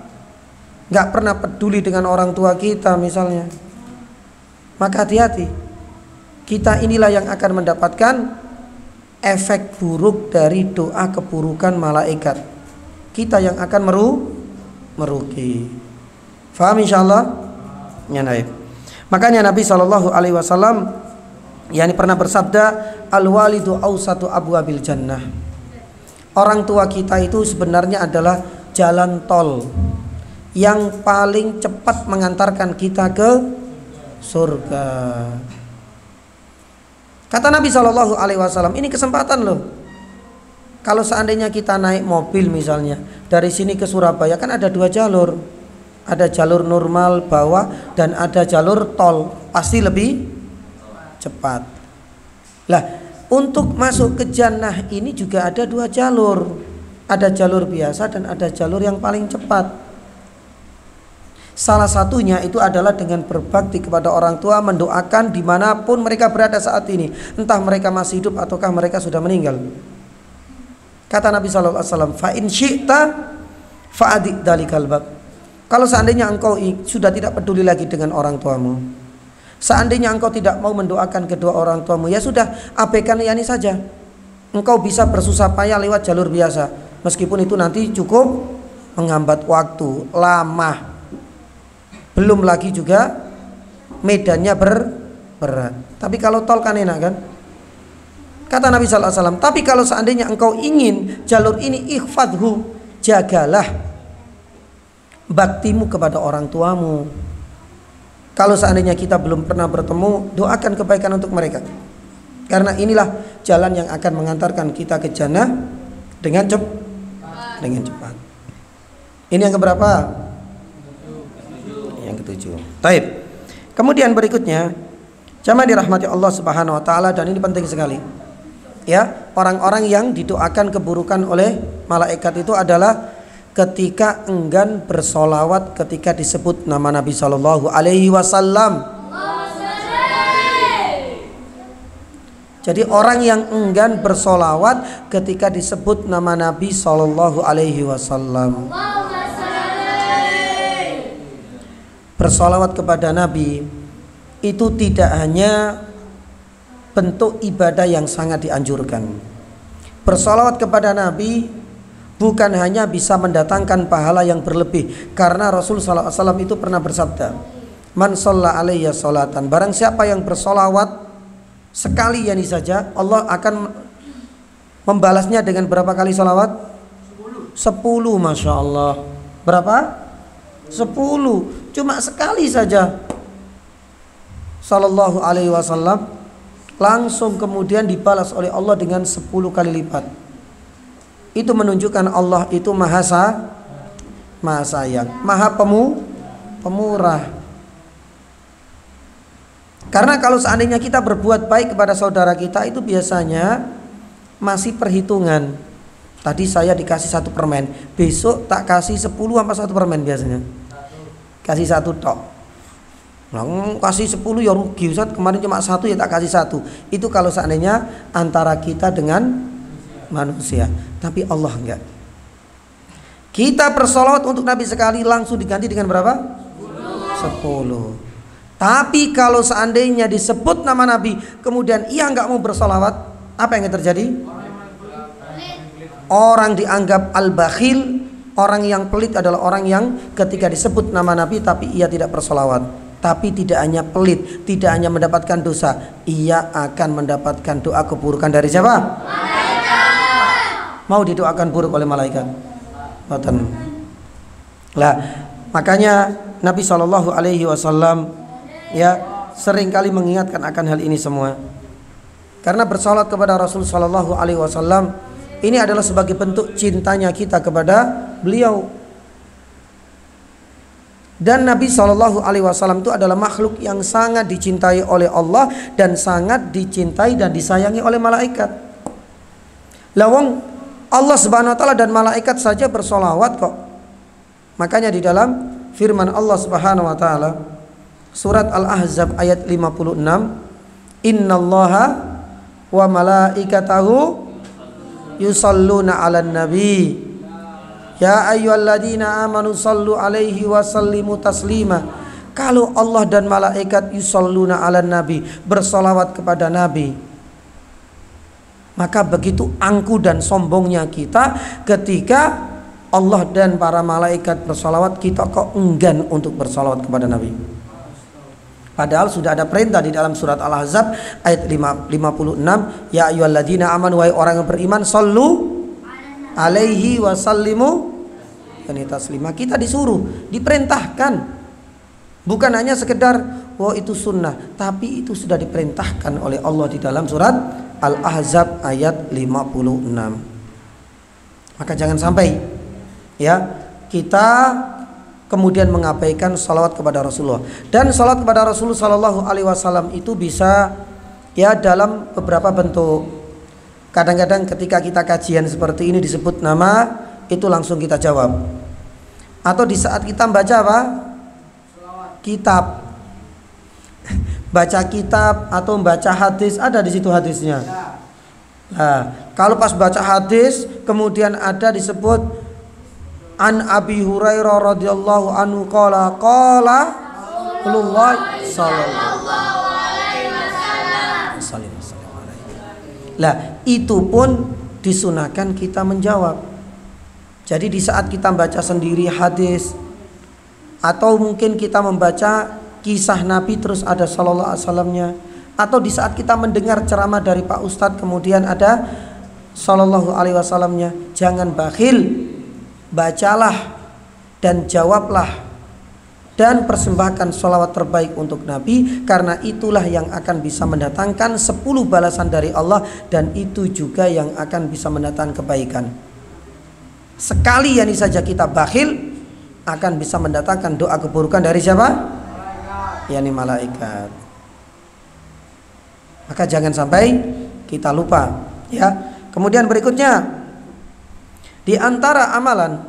nggak pernah peduli dengan orang tua kita misalnya, maka hati-hati, kita inilah yang akan mendapatkan efek buruk dari doa keburukan malaikat. Kita yang akan merugi. Faham insyaallah? Ya, naib. Makanya Nabi SAW yang pernah bersabda, al-walidu awsatu abwabil jannah. Orang tua kita itu sebenarnya adalah jalan tol yang paling cepat mengantarkan kita ke surga. Kata Nabi SAW, ini kesempatan loh. Kalau seandainya kita naik mobil misalnya dari sini ke Surabaya, kan ada 2 jalur, ada jalur normal bawah dan ada jalur tol, pasti lebih cepat. Lah, untuk masuk ke jannah ini juga ada 2 jalur, ada jalur biasa dan ada jalur yang paling cepat. Salah satunya itu adalah dengan berbakti kepada orang tua, mendoakan dimanapun mereka berada saat ini, entah mereka masih hidup ataukah mereka sudah meninggal. Kata Nabi SAW, fa in syi'ta fa'adik dalikal bab. Kalau seandainya engkau sudah tidak peduli lagi dengan orang tuamu, seandainya engkau tidak mau mendoakan kedua orang tuamu, ya sudah, abaikan yani saja. Engkau bisa bersusah payah lewat jalur biasa, meskipun itu nanti cukup menghambat waktu lama. Belum lagi juga medannya berat. Tapi kalau tol kan enak kan? Kata Nabi SAW, tapi kalau seandainya engkau ingin jalur ini, ikhfadhu, jagalah baktimu kepada orang tuamu. Kalau seandainya kita belum pernah bertemu, doakan kebaikan untuk mereka. Karena inilah jalan yang akan mengantarkan kita ke jannah dengan cepat. Ini yang keberapa? Yang ketujuh. Taib. Kemudian berikutnya, jamaah dirahmati Allah Subhanahu wa taala, dan ini penting sekali. Ya, orang-orang yang didoakan keburukan oleh malaikat itu adalah ketika enggan bersolawat ketika disebut nama Nabi Shallallahu Alaihi Wasallam. Jadi orang yang enggan bersolawat ketika disebut nama Nabi Shallallahu Alaihi Wasallam. Bersolawat kepada Nabi itu tidak hanya bentuk ibadah yang sangat dianjurkan. Bersolawat kepada Nabi bukan hanya bisa mendatangkan pahala yang berlebih, karena Rasul sallallahu alaihi wasallam itu pernah bersabda, "Man shalla alayya sholatan." Barang siapa yang bersolawat sekali yani saja, Allah akan membalasnya dengan berapa kali solawat? 10. Masya Allah. Berapa? 10. Cuma sekali saja Sallallahu alaihi wasallam, langsung kemudian dibalas oleh Allah dengan 10 kali lipat. Itu menunjukkan Allah itu maha sayang, maha pemurah. Karena kalau seandainya kita berbuat baik kepada saudara kita, itu biasanya masih perhitungan. Tadi saya dikasih 1 permen, besok tak kasih 10 sama 1 permen biasanya. Kasih 1 tok. Nah, kasih 10 ya rugi, Ustaz, kemarin cuma 1 ya tak kasih 1. Itu kalau seandainya antara kita dengan manusia. Tapi Allah enggak. Kita bersolawat untuk Nabi sekali langsung diganti dengan berapa? 10. Tapi kalau seandainya disebut nama Nabi kemudian ia enggak mau bersolawat, apa yang terjadi? Orang dianggap al-bakhil. Orang yang pelit adalah orang yang ketika disebut nama Nabi tapi ia tidak bersolawat. Tapi tidak hanya pelit, tidak hanya mendapatkan dosa, ia akan mendapatkan doa keburukan dari siapa? Malaikat. Mau didoakan buruk oleh malaikat? Boten. Lah, makanya Nabi Shallallahu Alaihi Wasallam ya seringkali mengingatkan akan hal ini semua. Karena bersolat kepada Rasul Shallallahu Alaihi Wasallam ini adalah sebagai bentuk cintanya kita kepada beliau. Dan Nabi Shallallahu Alaihi Wasallam itu adalah makhluk yang sangat dicintai oleh Allah dan sangat dicintai dan disayangi oleh malaikat. Lawang Allah Subhanahu Wa Taala dan malaikat saja bersolawat kok. Makanya di dalam firman Allah Subhanahu Wa Taala surat Al-Ahzab ayat 56, Innallaha wa malaikatahu yusalluna 'alan nabi ya ayyuhalladzina amanu sallu 'alaihi wa sallimu taslima. Kalau Allah dan malaikat yusalluna 'alan nabi, bersolawat kepada Nabi, maka begitu angku dan sombongnya kita ketika Allah dan para malaikat bersolawat, kita kok enggan untuk bersolawat kepada Nabi. Padahal sudah ada perintah di dalam surat Al-Ahzab ayat 56, ya ayyuhalladzina amanu, wahai orang yang beriman, sallu alaihi wasallimu taslima. Kita disuruh, diperintahkan, bukan hanya sekedar oh itu sunnah, tapi itu sudah diperintahkan oleh Allah di dalam surat Al-Ahzab ayat 56. Maka jangan sampai ya kita kemudian mengabaikan salawat kepada Rasulullah. Dan salawat kepada Rasulullah Sallallahu Alaihi Wasallam itu bisa ya dalam beberapa bentuk. Kadang-kadang ketika kita kajian seperti ini disebut nama, itu langsung kita jawab. Atau di saat kita baca apa? kitab. Baca kitab atau baca hadis, ada di situ hadisnya. Nah, kalau pas baca hadis kemudian ada disebut an Abi Hurairah radhiyallahu anhu qala Rasulullah sallallahu alaihi wasallam. Lah, itu pun disunahkan kita menjawab. Jadi di saat kita baca sendiri hadis atau mungkin kita membaca kisah Nabi terus ada sallallahu alaihi wasallamnya, atau di saat kita mendengar ceramah dari Pak Ustadz kemudian ada sallallahu alaihi wasallamnya, jangan bakhil, bacalah dan jawablah dan persembahkan sholawat terbaik untuk Nabi, karena itulah yang akan bisa mendatangkan 10 balasan dari Allah, dan itu juga yang akan bisa mendatangkan kebaikan. Sekali yani saja kita bakhil akan bisa mendatangkan doa keburukan dari siapa? Yani malaikat. Maka jangan sampai kita lupa, ya. Kemudian berikutnya, di antara amalan,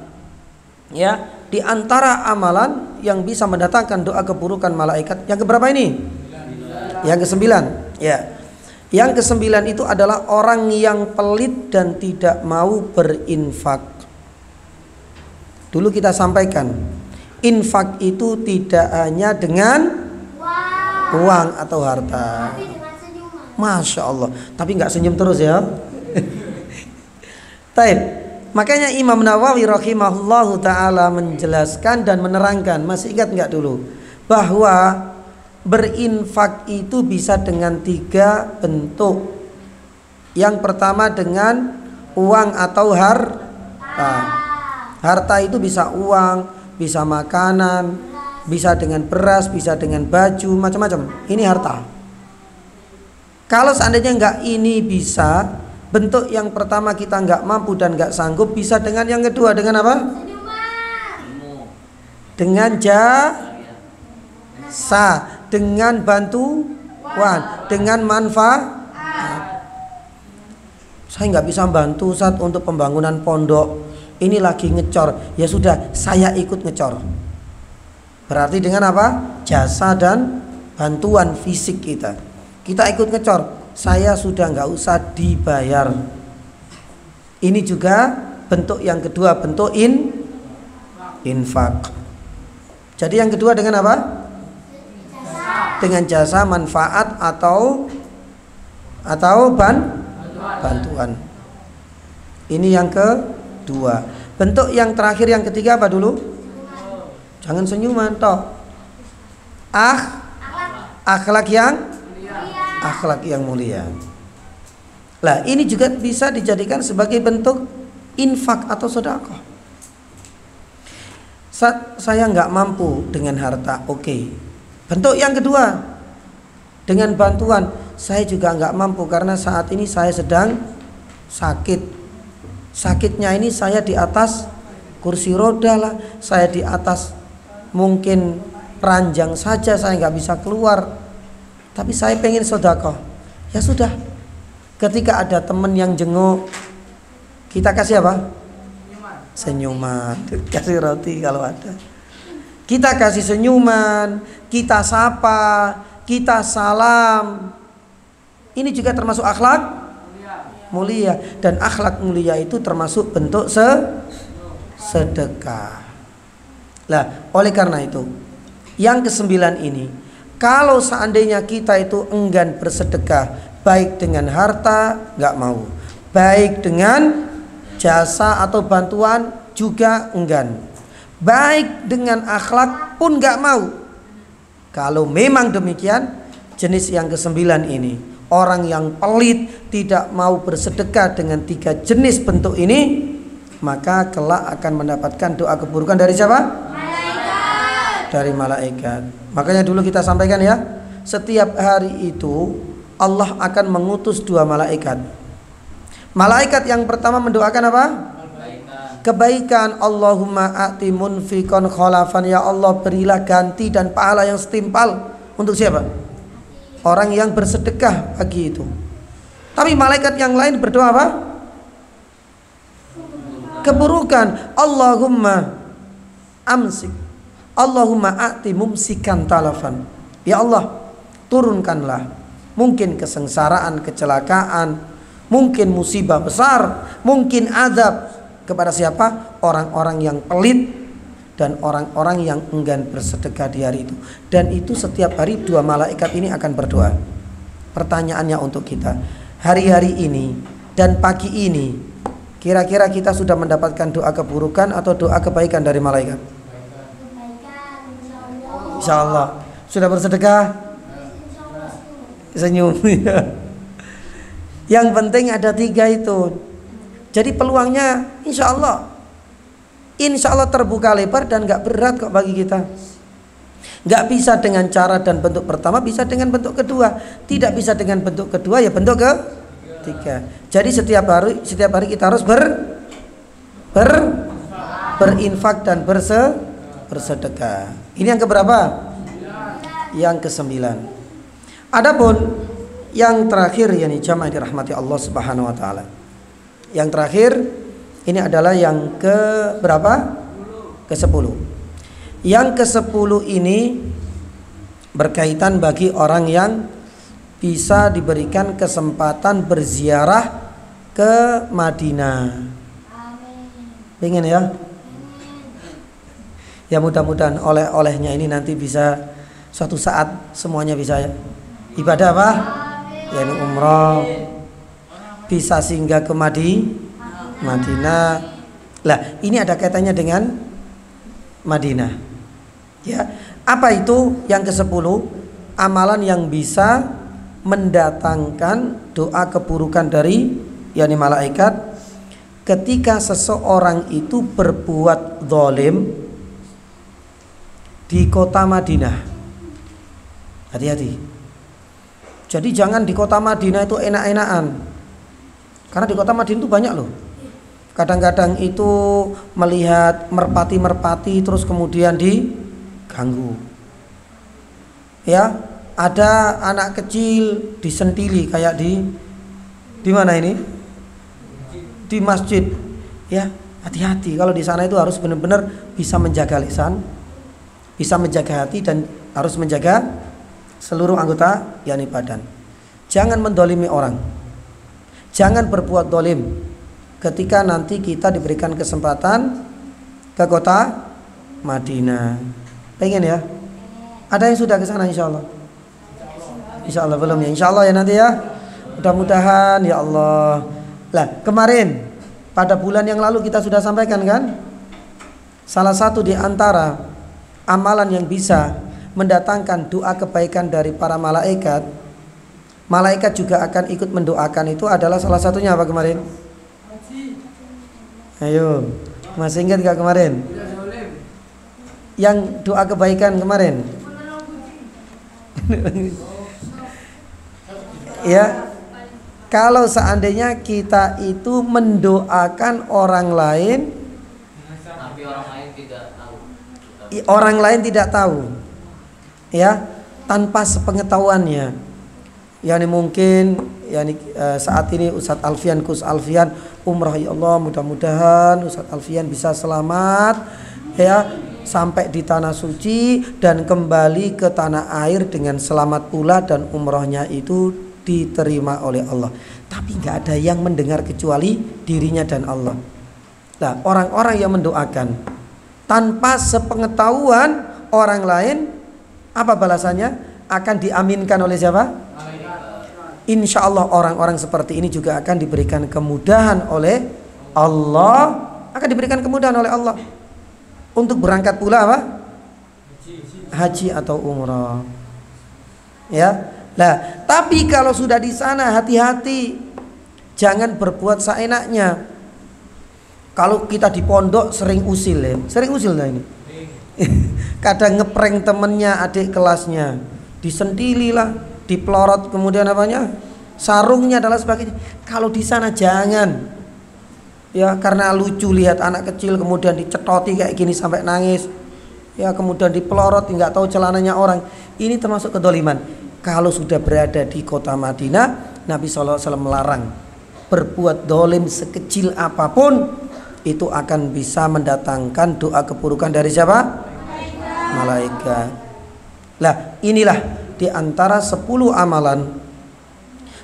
ya, di antara amalan yang bisa mendatangkan doa keburukan malaikat, yang keberapa ini? Yang ke-9, ya. Yang ke-9 itu adalah orang yang pelit dan tidak mau berinfak. Dulu kita sampaikan, infak itu tidak hanya dengan uang atau harta. Masya Allah. Tapi nggak senyum terus ya. Taib. Makanya Imam Nawawi rahimahullahu ta'ala menjelaskan dan menerangkan, masih ingat nggak dulu, bahwa berinfak itu bisa dengan 3 bentuk. Yang pertama dengan uang atau harta. Harta itu bisa uang, bisa makanan, bisa dengan beras, bisa dengan baju, macam-macam. Ini harta. Kalau seandainya nggak ini bisa, bentuk yang pertama kita nggak mampu dan nggak sanggup, bisa dengan yang kedua, dengan apa? Dengan jasa, dengan bantuan, dengan manfaat. Saya nggak bisa bantu Ustaz untuk pembangunan pondok. Ini lagi ngecor, ya sudah saya ikut ngecor. Berarti dengan apa? Jasa dan bantuan fisik kita. Kita ikut ngecor, saya sudah nggak usah dibayar. Ini juga bentuk yang kedua, bentuk infak. Jadi yang kedua dengan apa? Dengan jasa, manfaat atau bantuan. Ini yang kedua. Bentuk yang terakhir, yang ketiga apa dulu? Jangan senyuman toh. Akhlak yang mulia. Lah, ini juga bisa dijadikan sebagai bentuk infak atau sedekah. Saya nggak mampu dengan harta, oke. Bentuk yang kedua, dengan bantuan. Saya juga nggak mampu karena saat ini saya sedang sakit. Sakitnya ini saya di atas kursi roda lah, saya di atas mungkin ranjang saja, saya nggak bisa keluar. Tapi saya pengen sedekah. Ya sudah. Ketika ada teman yang jenguk, kita kasih apa? Senyuman. Kasih roti kalau ada. Kita kasih senyuman, kita sapa, kita salam. Ini juga termasuk akhlak mulia, dan akhlak mulia itu termasuk bentuk sedekah. Lah, oleh karena itu, yang ke-9 ini, kalau seandainya kita itu enggan bersedekah, baik dengan harta nggak mau, baik dengan jasa atau bantuan juga enggan, baik dengan akhlak pun nggak mau. Kalau memang demikian, jenis yang ke-9 ini, orang yang pelit, tidak mau bersedekah dengan 3 jenis bentuk ini, maka kelak akan mendapatkan doa keburukan dari siapa? Malaikat. Dari malaikat. Makanya dulu kita sampaikan ya, setiap hari itu Allah akan mengutus 2 malaikat. Malaikat yang pertama mendoakan apa? Kebaikan. Allahumma a'ti munfiqan khalafan, ya Allah berilah ganti dan pahala yang setimpal untuk siapa? Orang yang bersedekah pagi itu. Tapi malaikat yang lain berdoa apa? Keburukan. Allahumma amsik, Allahumma a'ti mumsikan talafan. Ya Allah, turunkanlah mungkin kesengsaraan, kecelakaan, mungkin musibah besar, mungkin azab kepada siapa? Orang-orang yang pelit dan orang-orang yang enggan bersedekah di hari itu. Dan itu setiap hari dua malaikat ini akan berdoa. Pertanyaannya untuk kita, hari-hari ini dan pagi ini, kira-kira kita sudah mendapatkan doa keburukan atau doa kebaikan dari malaikat? Insya Allah. Sudah bersedekah? Senyum. Yang penting ada 3 itu. Jadi peluangnya insya Allah terbuka lebar dan gak berat kok bagi kita. Gak bisa dengan cara dan bentuk pertama, bisa dengan bentuk kedua. Tidak bisa dengan bentuk kedua, ya bentuk ketiga. Jadi setiap hari kita harus berinfak dan bersedekah. Ini yang keberapa? Yang ke-9. Adapun yang terakhir, yakni jamaah dirahmati Allah Subhanahu wa taala. Yang terakhir ini adalah yang ke berapa? Ke-10. Yang ke-10 ini berkaitan bagi orang yang bisa diberikan kesempatan berziarah ke Madinah. Pengen ya? Ya mudah-mudahan oleh-olehnya ini nanti bisa suatu saat semuanya bisa ibadah apa? Ya ini umrah, bisa singgah ke Madinah. Lah, ini ada kaitannya dengan Madinah. Ya, apa itu yang ke-10? Amalan yang bisa mendatangkan doa keburukan dari yakni malaikat ketika seseorang itu berbuat zalim di kota Madinah. Hati-hati. Jadi jangan di kota Madinah itu enak-enakan. Karena di kota Madinah itu banyak loh. Kadang-kadang itu melihat merpati-merpati terus kemudian diganggu. Ya, ada anak kecil disentili kayak di mana ini? Di masjid. Ya, hati-hati kalau di sana itu harus benar-benar bisa menjaga lisan, bisa menjaga hati dan harus menjaga seluruh anggota yakni badan. Jangan mendolimi orang. Jangan berbuat dolim ketika nanti kita diberikan kesempatan ke kota Madinah. Pengen ya? Ada yang sudah ke sana insya Allah? Insya Allah belum ya? Insya Allah ya nanti ya. Mudah-mudahan ya Allah. Lah kemarin pada bulan yang lalu kita sudah sampaikan kan? Salah satu di antara amalan yang bisa mendatangkan doa kebaikan dari para malaikat, malaikat juga akan ikut mendoakan, itu adalah salah satunya apa kemarin? Ayo, masih ingat gak kemarin? Yang doa kebaikan kemarin? Ya, kalau seandainya kita itu mendoakan orang lain, tapi orang lain tidak tahu, ya, tanpa sepengetahuannya. Yani mungkin saat ini Ustadz Alfian, Kus Alfian umrah, ya Allah mudah-mudahan Ustadz Alfian bisa selamat ya sampai di tanah suci dan kembali ke tanah air dengan selamat pula dan umrahnya itu diterima oleh Allah. Tapi nggak ada yang mendengar kecuali dirinya dan Allah. Nah, orang-orang yang mendoakan tanpa sepengetahuan orang lain, apa balasannya? Akan diaminkan oleh siapa? Insya Allah orang-orang seperti ini juga akan diberikan kemudahan oleh Allah, akan diberikan kemudahan oleh Allah untuk berangkat pula apa? Haji atau umrah. Ya. Nah, tapi kalau sudah di sana hati-hati, jangan berbuat seenaknya. Kalau kita di pondok sering usil ya, sering usil lah ini. Kadang ngeprank temennya, adik kelasnya, disentili lah, dipelorot, kemudian apanya, sarungnya adalah sebagainya. Kalau di sana jangan, ya, karena lucu lihat anak kecil kemudian dicetoti kayak gini sampai nangis, ya, kemudian dipelorot nggak tahu celananya orang. Ini termasuk kedoliman. Kalau sudah berada di kota Madinah, Nabi SAW melarang berbuat dolim sekecil apapun, itu akan bisa mendatangkan doa keburukan dari siapa? malaikat. Lah, inilah di antara 10 amalan,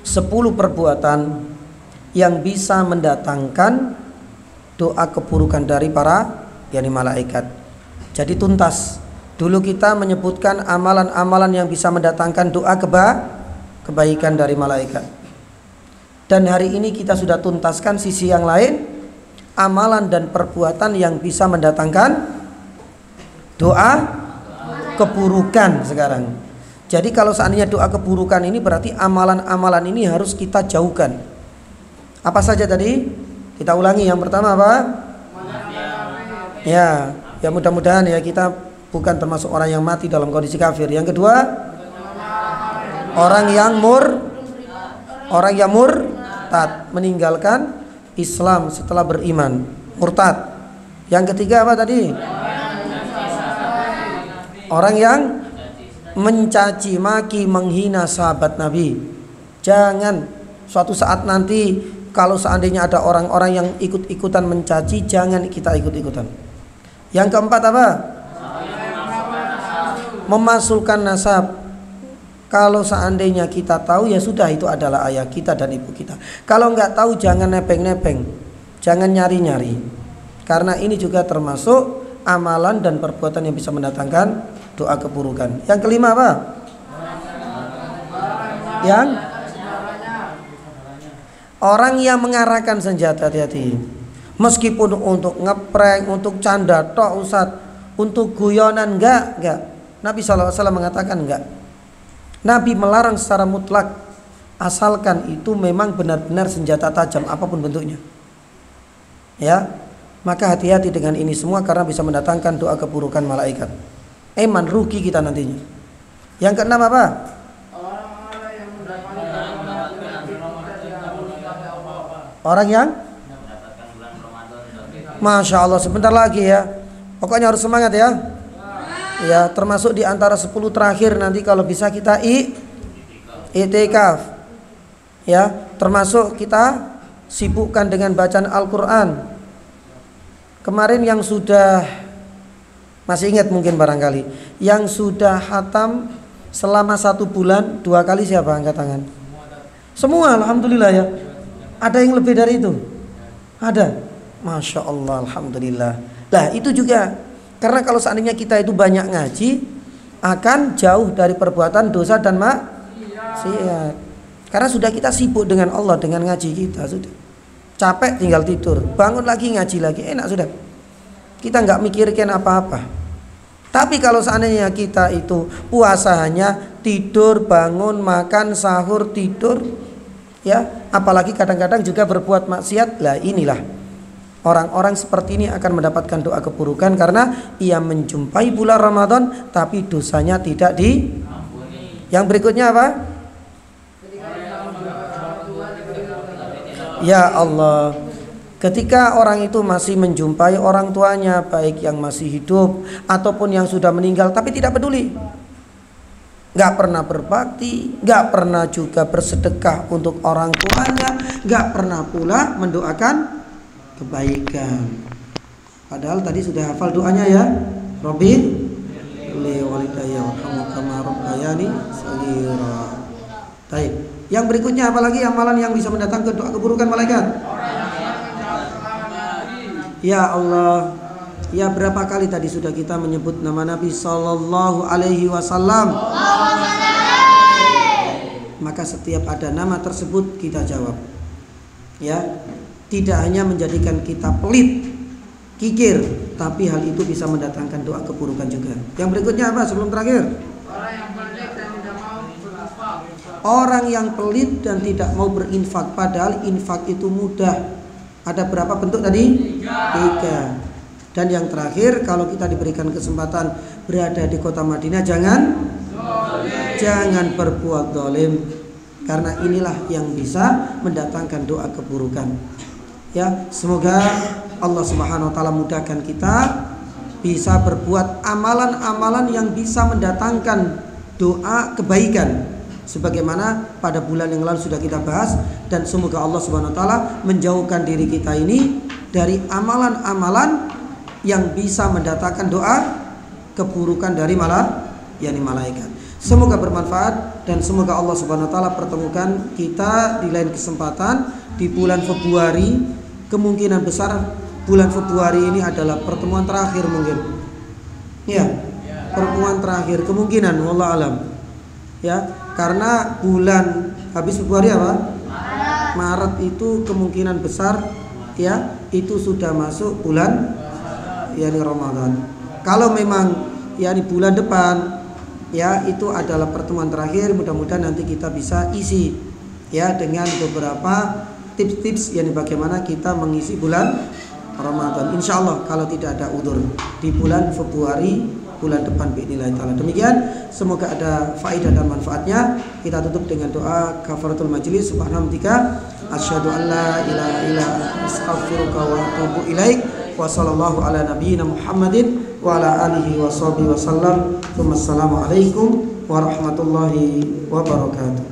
10 perbuatan yang bisa mendatangkan doa keburukan dari para malaikat. Jadi tuntas. Dulu kita menyebutkan amalan-amalan yang bisa mendatangkan doa kebaikan dari malaikat. Dan hari ini kita sudah tuntaskan sisi yang lain, amalan dan perbuatan yang bisa mendatangkan doa keburukan sekarang. Jadi kalau seandainya doa keburukan ini berarti amalan-amalan ini harus kita jauhkan. Apa saja tadi? Kita ulangi. Yang pertama apa? Ya mudah-mudahan ya kita bukan termasuk orang yang mati dalam kondisi kafir. Yang kedua, orang yang murtad, meninggalkan Islam setelah beriman, murtad. Yang ketiga apa tadi? Orang yang mencaci maki, menghina sahabat Nabi. Jangan suatu saat nanti kalau seandainya ada orang-orang yang ikut-ikutan mencaci, jangan kita ikut-ikutan. Yang keempat apa? Memasukkan nasab. Kalau seandainya kita tahu ya sudah, itu adalah ayah kita dan ibu kita. Kalau nggak tahu jangan nepeng-nepeng, jangan nyari-nyari. Karena ini juga termasuk amalan dan perbuatan yang bisa mendatangkan doa keburukan. Yang kelima apa? Yang orang yang mengarahkan senjata, hati-hati. Meskipun untuk ngeprank, untuk canda tok Ustaz, untuk guyonan enggak. Nabi SAW mengatakan enggak. Nabi melarang secara mutlak, asalkan itu memang benar-benar senjata tajam apapun bentuknya. Ya, maka hati-hati dengan ini semua karena bisa mendatangkan doa keburukan malaikat. Eman rugi kita nantinya. Yang keenam apa? Orang yang Masya Allah, sebentar lagi ya. Pokoknya harus semangat ya. Ya, termasuk di antara 10 terakhir nanti kalau bisa kita i'tikaf. Ya, termasuk kita sibukkan dengan bacaan Al-Qur'an. Kemarin yang sudah, masih ingat mungkin barangkali, yang sudah khatam selama 1 bulan 2 kali siapa angkat tangan? Semua, alhamdulillah ya. Ada yang lebih dari itu? Ada. Masya Allah, alhamdulillah. Nah itu juga karena kalau seandainya kita itu banyak ngaji, akan jauh dari perbuatan dosa dan maksiat. Karena sudah kita sibuk dengan Allah, dengan ngaji kita sudah. Capek tinggal tidur, bangun lagi ngaji lagi, enak sudah. Kita nggak mikirkan apa-apa. Tapi kalau seandainya kita itu puasa hanya tidur, bangun, makan, sahur, tidur, ya, apalagi kadang-kadang juga berbuat maksiat, lah inilah orang-orang seperti ini akan mendapatkan doa keburukan karena ia menjumpai bulan Ramadan tapi dosanya tidak diampuni. Yang berikutnya apa? Ya Allah, ketika orang itu masih menjumpai orang tuanya, baik yang masih hidup ataupun yang sudah meninggal, tapi tidak peduli, gak pernah berbakti, gak pernah juga bersedekah untuk orang tuanya, gak pernah pula mendoakan kebaikan. Padahal tadi sudah hafal doanya ya. Rabbi li walidayya warhamhum kama rabbayani shaghira. Baik. Yang berikutnya apalagi amalan yang bisa mendatangkan doa keburukan malaikat? Ya Allah. Ya berapa kali tadi sudah kita menyebut nama Nabi sallallahu alaihi wasallam. Maka setiap ada nama tersebut kita jawab. Ya. Tidak hanya menjadikan kita pelit, kikir, tapi hal itu bisa mendatangkan doa keburukan juga. Yang berikutnya apa sebelum terakhir? Orang yang pelit dan tidak mau berinfak, padahal infak itu mudah. Ada berapa bentuk tadi? 3. Dan yang terakhir, kalau kita diberikan kesempatan berada di kota Madinah, jangan berbuat zalim, karena inilah yang bisa mendatangkan doa keburukan. Ya, semoga Allah Subhanahu wa taala mudahkan kita bisa berbuat amalan-amalan yang bisa mendatangkan doa kebaikan sebagaimana pada bulan yang lalu sudah kita bahas, dan semoga Allah Subhanahu wa taala menjauhkan diri kita ini dari amalan-amalan yang bisa mendatangkan doa keburukan dari malaikat. Semoga bermanfaat dan semoga Allah Subhanahu wa taala pertemukan kita di lain kesempatan di bulan Februari. Kemungkinan besar bulan Februari ini adalah pertemuan terakhir mungkin. Ya, pertemuan terakhir kemungkinan wallahu alam. Ya, karena bulan habis Februari apa? Maret itu kemungkinan besar ya itu sudah masuk bulan yakni Ramadan. Kalau memang yakni bulan depan ya itu adalah pertemuan terakhir, mudah-mudahan nanti kita bisa isi ya dengan beberapa tips-tips yakni bagaimana kita mengisi bulan Ramadan. Insya Allah kalau tidak ada udzur di bulan Februari bulan depan biidznillah taala. Demikian, semoga ada faedah dan manfaatnya. Kita tutup dengan doa kafaratul majlis. Subhanallah, asyhadu an la ilaha illa anta astaghfiruka wa atubu ilaik. Wa sallallahu ala nabiyyina Muhammadin wa ala alihi wa sahbihi wa sallam. Assalamualaikum warahmatullahi wabarakatuh.